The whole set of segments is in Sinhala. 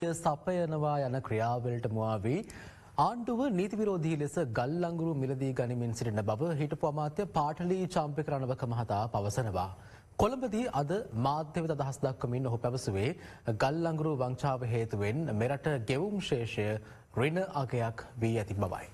සපයනවා යන ක්‍රියාවලට මුවා වී ආණ්ඩුව නීති විරෝධී ලෙස ගල් අඟුරු මිලදී ගනිමින් සිටින බව හිටපු අමාත්‍ය පාටලී චම්පක රණවක මහතා පවසනවා. කොළඹදී අද මාධ්‍ය වෙත අදහස් දක්වමින් ඔහු පැවසුවේ ගල් අඟුරු වංචාව හේතුවෙන් මෙරට ගෙවුම් ශේෂය ඍණ අගයක් වී ඇති බවයි.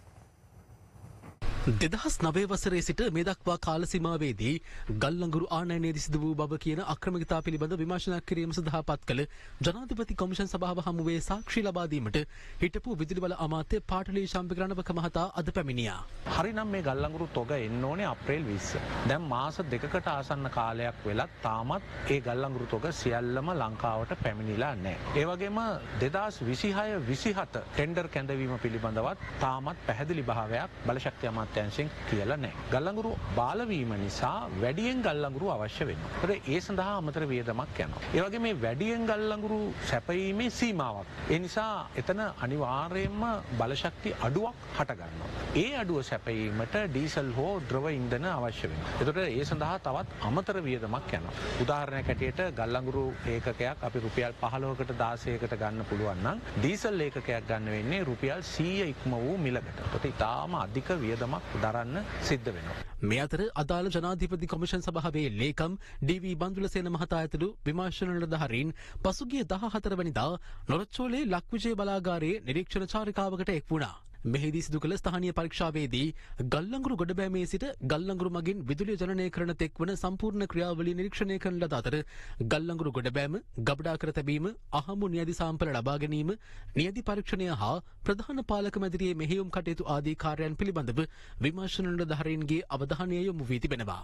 2009 වසරේ සිට මේ දක්වා කාල සීමාවේදී ගල්ලංගුරු ආනයනයේදී සිදු වූ බව කියන අක්‍රමිකතා පිළිබඳ විමර්ශනයක් කිරීම සඳහා පත් කළ ජනාධිපති කොමිෂන් සභාව හමුවේ සාක්ෂි ලබා දීමට හිටපු විදුලි බල අමාත්‍ය පාටලී ශම්පක රණවක මහතා අද පැමිණියා. හරිනම් මේ ගල්ලංගුරු තොග එන්න ඕනේ අප්‍රේල් 20. දැන් මාස දෙකකට ආසන්න කාලයක් වෙලත් තාමත් ඒ ගල්ලංගුරු තොග සියල්ලම ලංකාවට පැමිණිලා නැහැ. ඒ වගේම 2026-27 ටෙන්ඩර් කැඳවීම පිළිබඳවත් තාමත් පැහැදිලි භාවයක් බලශක්ති අමාත්‍ය කියලා නැහැ. ගල්ලංගුරු බාලවීම නිසා වැඩියෙන් ගල්ලංගුරු අවශ්‍ය වෙනවා. ඒ සඳහා අමතර වියදමක් යනවා. ඒ වගේ මේ වැඩියෙන් ගල්ලංගුරු සැපයීමේ සීමාවක්. ඒ නිසා එතන අනිවාර්යයෙන්ම බලශක්ති අඩුවක් හට ගන්නවා. ඒ අඩුව සැපයීමට ඩීසල් හෝ ද්‍රව ඉන්ධන අවශ්‍ය වෙනවා. ඒතකොට ඒ සඳහා තවත් අමතර වියදමක් යනවා. උදාහරණයක් ඇටියට ගල්ලංගුරු ඒකකයක් අපි රුපියල් 15කට 16කට ගන්න පුළුවන් නම් ඩීසල් ඒකකයක් ගන්න වෙන්නේ රුපියල් 100 ඉක්ම වූ මිලකට. ඒකට ඉතාම අධික වියදමක් දරන්න සිද්ධ වෙනවා. මේ අතර අදාළ ජනාධිපති කොමිෂන් සභාවේ ලේකම් ඩී.වී. බන්දුලසේන මහතා ඇතුළු විමර්ශන නිලධාරීන් පසුගිය 14 වෙනිදා නොරොච්චෝලේ ලක්විජය බලාගාරයේ නිරීක්ෂණ චාරිකාවකට එක් වුණා. මෙහිදී සිදු කළ ස්ථානීය පරීක්ෂාවේදී ගල්ලංගුරු ගොඩබෑමේ සිට ගල්ලංගුරු මගින් විදුලිය ජනනය කරන තෙක් වන සම්පූර්ණ ක්‍රියාවලිය නිරීක්ෂණය කරන ලද අතර ගල්ලංගුරු ගොඩබෑම, ගබඩා කර තැබීම, අහඹු නියැදි සාම්පල ලබා ගැනීම, නියැදි පරීක්ෂණය හා ප්‍රධාන පාලක මැදිරියේ මෙහෙයුම් කටයුතු ආදී කාර්යයන් පිළිබඳව විමර්ශන නිලධාරීන්ගේ අවධානය යොමු වී තිබෙනවා.